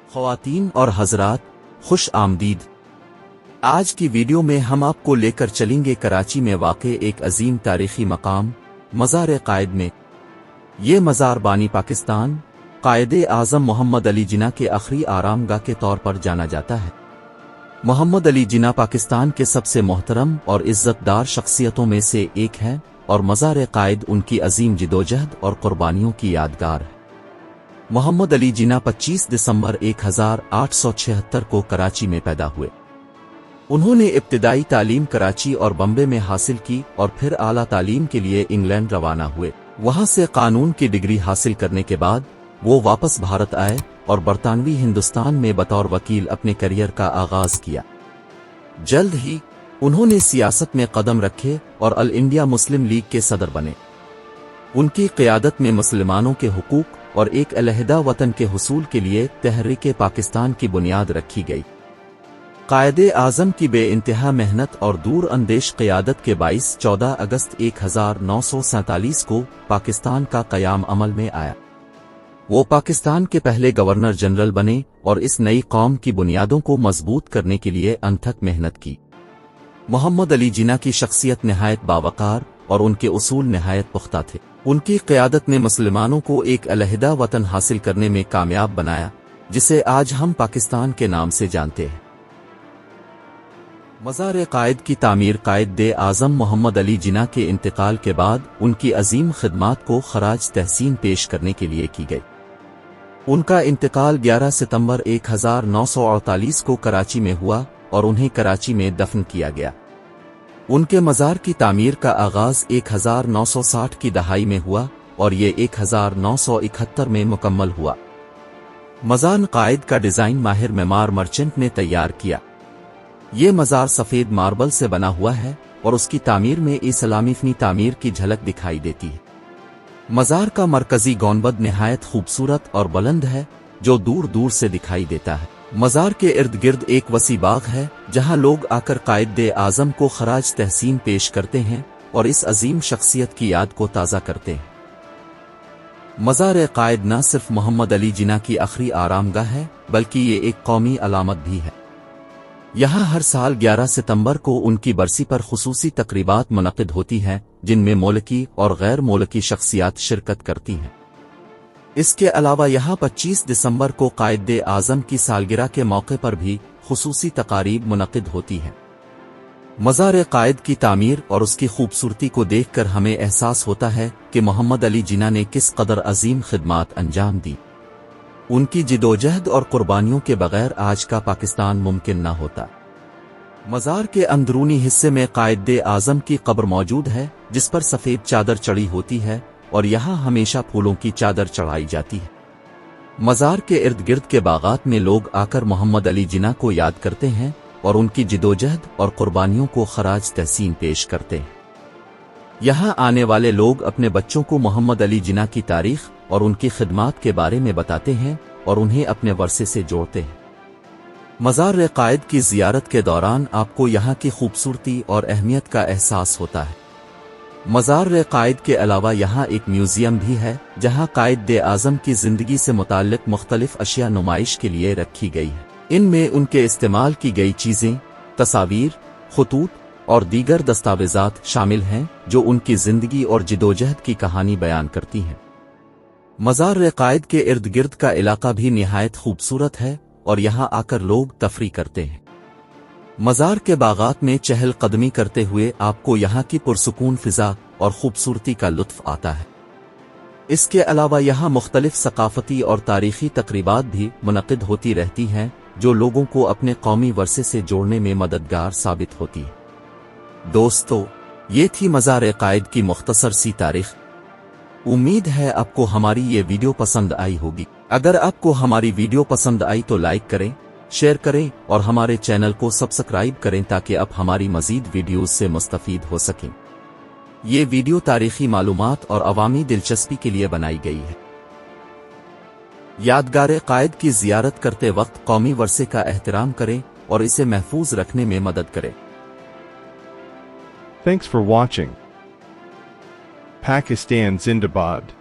ख़वातीन और हज़रात, खुश आमदीद। आज की वीडियो में हम आपको लेकर चलेंगे कराची में वाक़े एक अजीम तारीख़ी मकाम मज़ार क़ायद में। ये मज़ार बानी पाकिस्तान क़ायदे आज़म मोहम्मद अली जिन्ना के आखिरी आरामगाह के तौर पर जाना जाता है। मोहम्मद अली जिन्ना पाकिस्तान के सबसे मोहतरम और इज़्ज़तदार शख्सियतों में से एक हैं और मज़ार क़ायद उनकी अजीम जिदोजहद और क़ुरबानियों की यादगार है। मोहम्मद अली जिन्ना 25 दिसंबर 1876 को कराची में पैदा हुए। उन्होंने इब्तिदाई तालीम कराची और बम्बे में हासिल की और फिर आला तालीम के लिए इंग्लैंड रवाना हुए। वहां से कानून की डिग्री हासिल करने के बाद वो वापस भारत आए और बरतानवी हिंदुस्तान में बतौर वकील अपने करियर का आगाज किया। जल्द ही उन्होंने सियासत में कदम रखे और अल इंडिया मुस्लिम लीग के सदर बने। उनकी क़यादत में मुसलमानों के हुकूक और एक अलहदा वतन के हुसूल के लिए तहरीक पाकिस्तान की बुनियाद रखी गई। क़ायदे आज़म की बेइंतहा मेहनत और दूर अंदेश क़यादत के बाइस 14 अगस्त 1947 को पाकिस्तान का क़याम अमल में आया। वो पाकिस्तान के पहले गवर्नर जनरल बने और इस नई कौम की बुनियादों को मजबूत करने के लिए अनथक मेहनत की। मोहम्मद अली जिन्ना की शख्सियत नहायत बावकार और उनके उसूल नहायत पुख्ता थे। उनकी क़यादत ने मुसलमानों को एक अलहदा वतन हासिल करने में कामयाब बनाया, जिसे आज हम पाकिस्तान के नाम से जानते हैं। मज़ार क़ायद की तामीर क़ायदे आज़म मोहम्मद अली जिन्ना के इंतकाल के बाद उनकी अजीम खिदमात को खराज तहसीन पेश करने के लिए की गई। उनका इंतकाल 11 सितंबर 1948 को कराची में हुआ और उन्हें कराची में दफन किया गया। उनके मज़ार की तामीर का आगाज़ 1960 की दहाई में हुआ और ये 1971 में मुकम्मल हुआ। मज़ार क़ायद का डिज़ाइन माहिर मेमार मर्चेंट ने तैयार किया। ये मज़ार सफ़ेद मार्बल से बना हुआ है और उसकी तामीर में इस्लामी तामीर की झलक दिखाई देती है। मज़ार का मरकज़ी गौनबद नहायत खूबसूरत और बुलंद है, जो दूर दूर से दिखाई देता है। मज़ार के इर्द गिर्द एक वसी बाग है, जहां लोग आकर क़ायदे आज़म को खराज तहसीन पेश करते हैं और इस अजीम शख्सियत की याद को ताज़ा करते हैं। मज़ार क़ायद न सिर्फ मोहम्मद अली जिन्ना की आखिरी आरामगाह है, बल्कि ये एक कौमी अलामत भी है। यहाँ हर साल 11 सितंबर को उनकी बरसी पर खुसूसी तकरीबात मुनक़िद होती हैं, जिनमें मोलकी और गैर मोलकी शख्सियात शिरकत करती हैं। इसके अलावा यहाँ 25 दिसंबर को क़ायदे आज़म की सालगिरह के मौके पर भी खुसूसी तकारीब मुनक़िद होती हैं। मज़ार क़ायद की तामीर और उसकी खूबसूरती को देखकर हमें एहसास होता है कि मोहम्मद अली जिन्ना ने किस कदर अजीम खिदमात अंजाम दी। उनकी जिदोजहद और कुर्बानियों के बगैर आज का पाकिस्तान मुमकिन न होता। मज़ार के अंदरूनी हिस्से में क़ायदे आज़म की कब्र मौजूद है, जिस पर सफ़ेद चादर चढ़ी होती है और यहाँ हमेशा फूलों की चादर चढ़ाई जाती है। मज़ार के इर्द गिर्द के बागात में लोग आकर मोहम्मद अली जिन्ना को याद करते हैं और उनकी जिदोजहद और कुर्बानियों को खराज तहसीन पेश करते हैं। यहाँ आने वाले लोग अपने बच्चों को मोहम्मद अली जिन्ना की तारीख़ और उनकी खिदमात के बारे में बताते हैं और उन्हें अपने वर्से से जोड़ते हैं। मज़ार क़ायद की ज़ियारत के दौरान आपको यहाँ की खूबसूरती और अहमियत का एहसास होता है। मज़ार क़ायद के अलावा यहाँ एक म्यूज़ियम भी है, जहाँ क़ायदे आज़म की ज़िंदगी से मुताल्लिक़ मुख्तलिफ़ अशिया नुमाइश के लिए रखी गई है। इनमें उनके इस्तेमाल की गई चीज़ें, तस्वीर, खतूत और दीगर दस्तावेज़ात शामिल हैं, जो उनकी ज़िंदगी और जिदोजहद की कहानी बयान करती हैं। मज़ार क़ायद के इर्द गिर्द का इलाका भी निहायत खूबसूरत है और यहाँ आकर लोग तफरी करते हैं। मज़ार के बागात में चहल कदमी करते हुए आपको यहाँ की पुरसुकून फ़िज़ा और खूबसूरती का लुत्फ़ आता है। इसके अलावा यहाँ मुख्तलिफ सकाफ़ती और तारीख़ी तक़रीबात भी मुनक़िद होती रहती हैं, जो लोगों को अपने कौमी वर्से से जोड़ने में मददगार साबित होती है। दोस्तों, ये थी मज़ार क़ायद की मुख्तसर सी तारीख़। उम्मीद है आपको हमारी ये वीडियो पसंद आई होगी। अगर आपको हमारी वीडियो पसंद आई तो लाइक करें, शेयर करें और हमारे चैनल को सब्सक्राइब करें ताकि आप हमारी मज़ीद वीडियोज़ से मुस्तफ़ीद हो सकें। ये वीडियो तारीख़ी मालूमात और अवामी दिलचस्पी के लिए बनाई गई है। यादगार क़ायद की ज़ियारत करते वक्त कौमी वर्से का एहतराम करें और इसे महफूज रखने में मदद करें। Thanks for watching. Pakistan Zindabad.